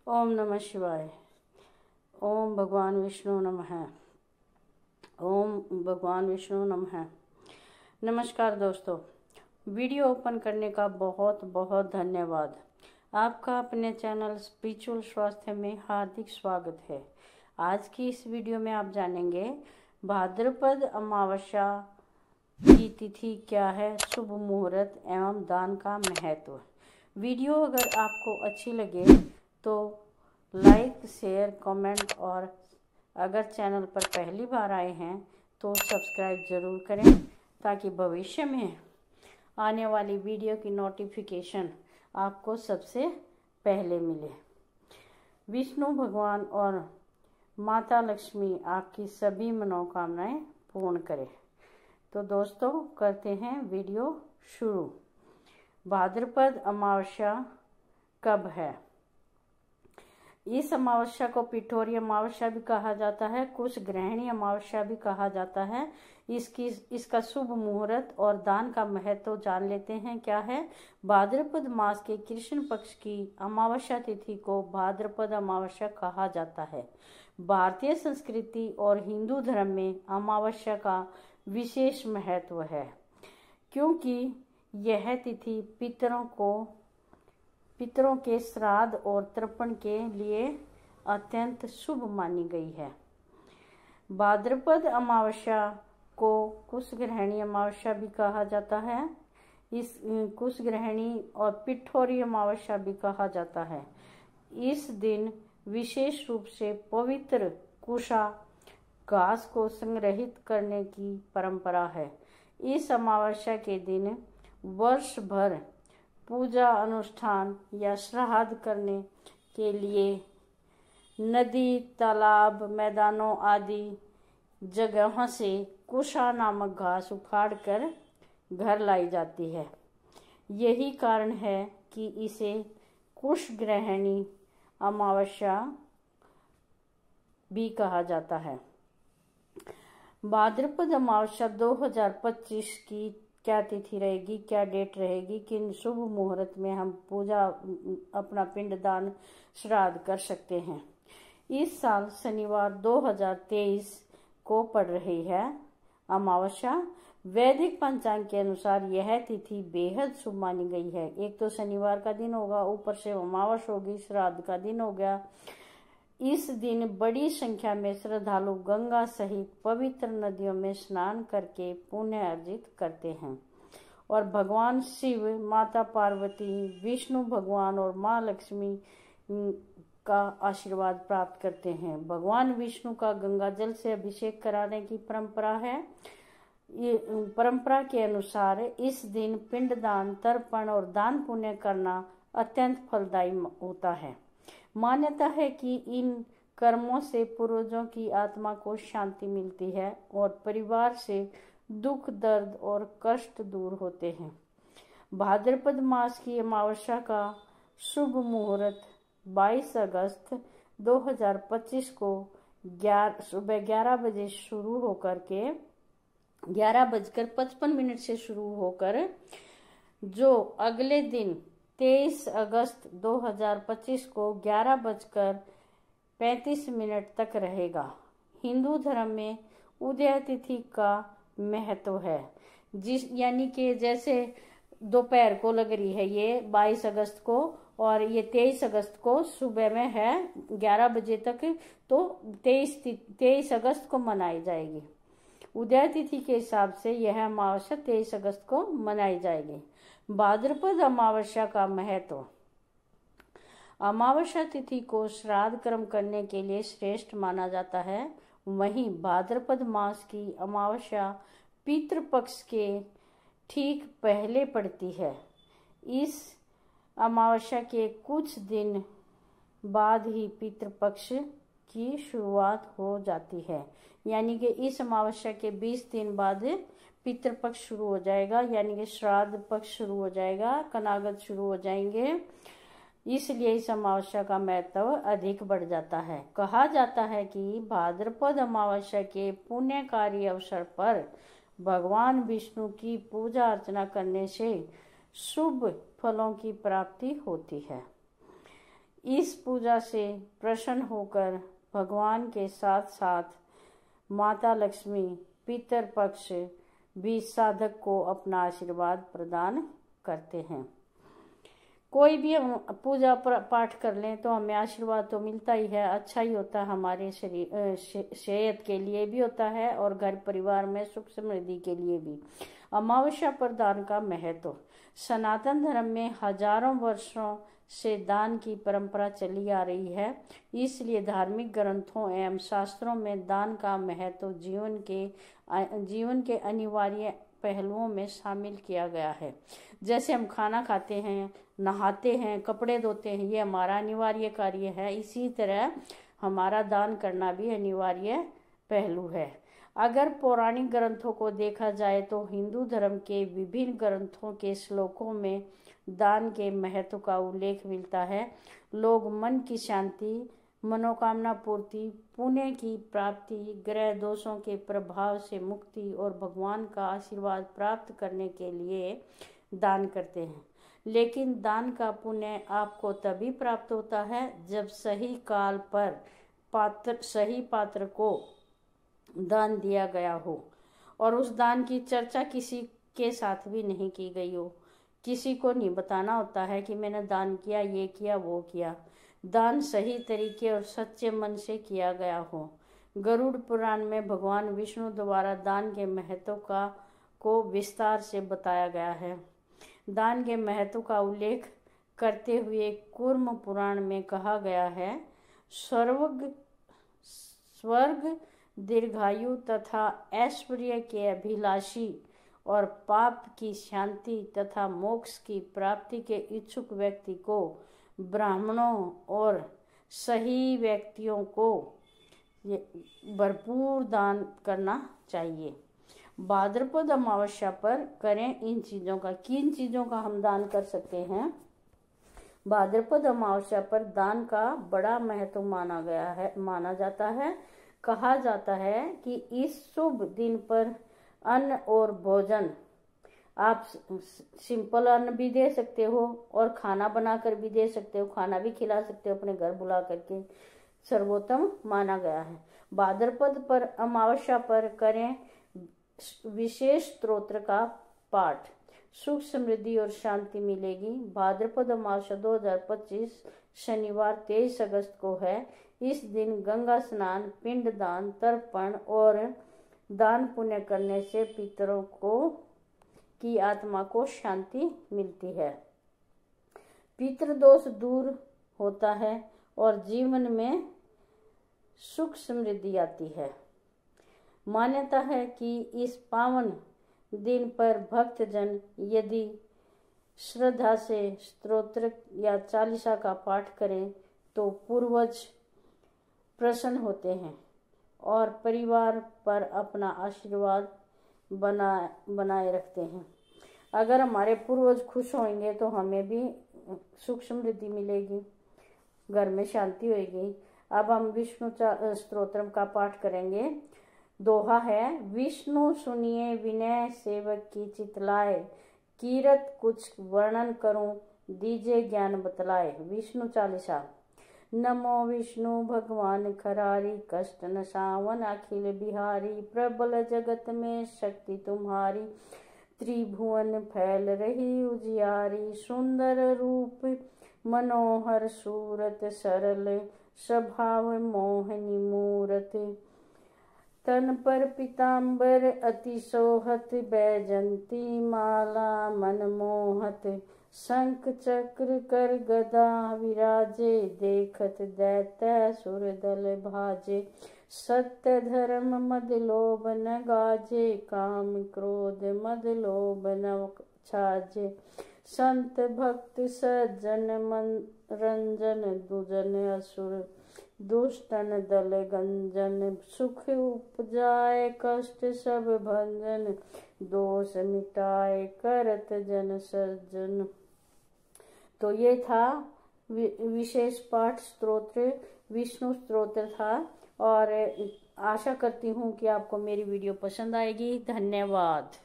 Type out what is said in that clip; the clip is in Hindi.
ओम नमः शिवाय। ओम भगवान विष्णु नमः। ओम भगवान विष्णु नमः। नमस्कार दोस्तों, वीडियो ओपन करने का बहुत बहुत धन्यवाद। आपका अपने चैनल स्पिरिचुअल स्वास्थ्य में हार्दिक स्वागत है। आज की इस वीडियो में आप जानेंगे भाद्रपद अमावस्या की तिथि क्या है, शुभ मुहूर्त एवं दान का महत्व। वीडियो अगर आपको अच्छी लगे तो लाइक, शेयर, कमेंट और अगर चैनल पर पहली बार आए हैं तो सब्सक्राइब ज़रूर करें ताकि भविष्य में आने वाली वीडियो की नोटिफिकेशन आपको सबसे पहले मिले। विष्णु भगवान और माता लक्ष्मी आपकी सभी मनोकामनाएं पूर्ण करें। तो दोस्तों, करते हैं वीडियो शुरू। भाद्रपद अमावस्या कब है? इस अमावस्या को पिठोरी अमावस्या भी कहा जाता है, कुश ग्रहणी अमावस्या भी कहा जाता है। इसका शुभ मुहूर्त और दान का महत्व जान लेते हैं। क्या है? भाद्रपद मास के कृष्ण पक्ष की अमावस्या तिथि को भाद्रपद अमावस्या कहा जाता है। भारतीय संस्कृति और हिंदू धर्म में अमावस्या का विशेष महत्व है, क्योंकि यह तिथि पितरों के श्राद्ध और तर्पण के लिए अत्यंत शुभ मानी गई है। भाद्रपद अमावस्या को कुशग्रहणी अमावस्या भी कहा जाता है। इस कुशग्रहणी और पिठोरी अमावस्या भी कहा जाता है। इस दिन विशेष रूप से पवित्र कुशा घास को संग्रहित करने की परंपरा है। इस अमावस्या के दिन वर्ष भर पूजा अनुष्ठान या श्राद्ध करने के लिए नदी, तालाब, मैदानों आदि जगहों से कुशा नामक घास उखाड़कर घर लाई जाती है। यही कारण है कि इसे कुशग्रहणी अमावस्या भी कहा जाता है। भाद्रपद अमावस्या 2025 की क्या तिथि रहेगी, क्या डेट रहेगी, किन शुभ मुहूर्त में हम पूजा अपना पिंडदान श्राद्ध कर सकते हैं। इस साल शनिवार 2023 को पड़ रही है अमावस्या। वैदिक पंचांग के अनुसार यह तिथि बेहद शुभ मानी गई है। एक तो शनिवार का दिन होगा, ऊपर से अमावस्या होगी, श्राद्ध का दिन हो गया। इस दिन बड़ी संख्या में श्रद्धालु गंगा सहित पवित्र नदियों में स्नान करके पुण्य अर्जित करते हैं और भगवान शिव, माता पार्वती, विष्णु भगवान और माँ लक्ष्मी का आशीर्वाद प्राप्त करते हैं। भगवान विष्णु का गंगा जल से अभिषेक कराने की परंपरा है। ये परंपरा के अनुसार इस दिन पिंडदान, तर्पण और दान पुण्य करना अत्यंत फलदायी होता है। मान्यता है कि इन कर्मों से पूर्वजों की आत्मा को शांति मिलती है और परिवार से दुख, दर्द और कष्ट दूर होते हैं। भाद्रपद मास की अमावस्या का शुभ मुहूर्त 22 अगस्त 2025 को सुबह 11 बजे शुरू होकर के 11:55 से शुरू होकर जो अगले दिन 23 अगस्त 2025 को 11:35 तक रहेगा। हिंदू धर्म में उदय तिथि का महत्व है, यानी कि जैसे दोपहर को लग रही है ये 22 अगस्त को और ये 23 अगस्त को सुबह में है 11 बजे तक, तो 23 अगस्त को मनाई जाएगी। उदय तिथि के हिसाब से यह अमावस्या 23 अगस्त को मनाई जाएगी। भाद्रपद अमावस्या का महत्व। अमावस्या तिथि को श्राद्ध कर्म करने के लिए श्रेष्ठ माना जाता है। वहीं भाद्रपद मास की अमावस्या पितृपक्ष के ठीक पहले पड़ती है। इस अमावस्या के कुछ दिन बाद ही पितृपक्ष की शुरुआत हो जाती है, यानी कि इस अमावस्या के 20 दिन बाद पितृपक्ष शुरू हो जाएगा, यानी कि श्राद्ध पक्ष शुरू हो जाएगा, कनागत शुरू हो जाएंगे। इसलिए इस अमावस्या का महत्व अधिक बढ़ जाता है। कहा जाता है कि भाद्रपद अमावस्या के पुण्यकारी अवसर पर भगवान विष्णु की पूजा अर्चना करने से शुभ फलों की प्राप्ति होती है। इस पूजा से प्रसन्न होकर भगवान के साथ साथ माता लक्ष्मी पितर पक्ष भी साधक को अपना आशीर्वाद प्रदान करते हैं। कोई भी हम पूजा पाठ कर लें तो हमें आशीर्वाद तो मिलता ही है, अच्छा ही होता है, हमारे शरीर सेहत के लिए भी होता है और घर परिवार में सुख समृद्धि के लिए भी। अमावस्या पर दान का महत्व। सनातन धर्म में हजारों वर्षों से दान की परंपरा चली आ रही है, इसलिए धार्मिक ग्रंथों एवं शास्त्रों में दान का महत्व जीवन के अनिवार्य पहलुओं में शामिल किया गया है। जैसे हम खाना खाते हैं, नहाते हैं, कपड़े धोते हैं, ये हमारा अनिवार्य कार्य है, इसी तरह हमारा दान करना भी अनिवार्य पहलू है। अगर पौराणिक ग्रंथों को देखा जाए तो हिंदू धर्म के विभिन्न ग्रंथों के श्लोकों में दान के महत्व का उल्लेख मिलता है। लोग मन की शांति, मनोकामना पूर्ति, पुण्य की प्राप्ति, ग्रह दोषों के प्रभाव से मुक्ति और भगवान का आशीर्वाद प्राप्त करने के लिए दान करते हैं। लेकिन दान का पुण्य आपको तभी प्राप्त होता है जब सही काल पर सही पात्र को दान दिया गया हो और उस दान की चर्चा किसी के साथ भी नहीं की गई हो। किसी को नहीं बताना होता है कि मैंने दान किया, ये किया, वो किया। दान सही तरीके और सच्चे मन से किया गया हो। गरुड़ पुराण में भगवान विष्णु द्वारा दान के महत्व को विस्तार से बताया गया है। दान के महत्व का उल्लेख करते हुए कूर्म पुराण में कहा गया है, स्वर्ग दीर्घायु तथा ऐश्वर्य के अभिलाषी और पाप की शांति तथा मोक्ष की प्राप्ति के इच्छुक व्यक्ति को ब्राह्मणों और सही व्यक्तियों को भरपूर दान करना चाहिए। भाद्रपद अमावस्या पर करें इन चीज़ों का। किन चीज़ों का हम दान कर सकते हैं? भाद्रपद अमावस्या पर दान का बड़ा महत्व माना जाता है। कहा जाता है कि इस शुभ दिन पर अन्न और भोजन, आप सिंपल अन्न भी दे सकते हो और खाना बनाकर भी दे सकते हो, खाना भी खिला सकते हो अपने घर बुला करके, सर्वोत्तम माना गया है। भाद्रपद पर अमावस्या पर करें विशेष स्तोत्र का पाठ, सुख समृद्धि और शांति मिलेगी। भाद्रपद अमावस्या 2025 शनिवार 23 अगस्त को है। इस दिन गंगा स्नान, पिंडदान, तर्पण और दान पुण्य करने से पितरों की आत्मा को शांति मिलती है, पितृदोष दूर होता है और जीवन में सुख समृद्धि आती है। मान्यता है कि इस पावन दिन पर भक्तजन यदि श्रद्धा से स्तोत्र या चालीसा का पाठ करें तो पूर्वज प्रसन्न होते हैं और परिवार पर अपना आशीर्वाद बनाए रखते हैं। अगर हमारे पूर्वज खुश होंगे तो हमें भी सुख समृद्धि मिलेगी, घर में शांति होगी। अब हम विष्णु स्तोत्रम का पाठ करेंगे। दोहा है, विष्णु सुनिए विनय सेवक की चितलाए, कीरत कुछ वर्णन करूं दीजे ज्ञान बतलाए। विष्णु चालीसा। नमो विष्णु भगवान खरारी, कष्ट न सावन अखिल बिहारी, प्रबल जगत में शक्ति तुम्हारी, त्रिभुवन फैल रही उजियारी, सुंदर रूप मनोहर सूरत, सरल स्वभाव मोहनी मूरत, तन पर पीताम्बर अति सोहत, बैजंती माला मन मोहत, शंख चक्र कर गदा विराजे, देखत दैत्य सुर दल भाजे, सत्य धर्म मद लोभ न गाजे, काम क्रोध मद लोभ न छाजे, संत भक्त सज्जन मन रंजन, दुजन असुर दुष्टन दल गंजन, सुख उपजाए कष्ट सब भंजन, दोष मिटाए करत जन सज्जन। तो ये था विशेष पाठ स्तोत्र, विष्णु स्तोत्र था और आशा करती हूँ कि आपको मेरी वीडियो पसंद आएगी। धन्यवाद।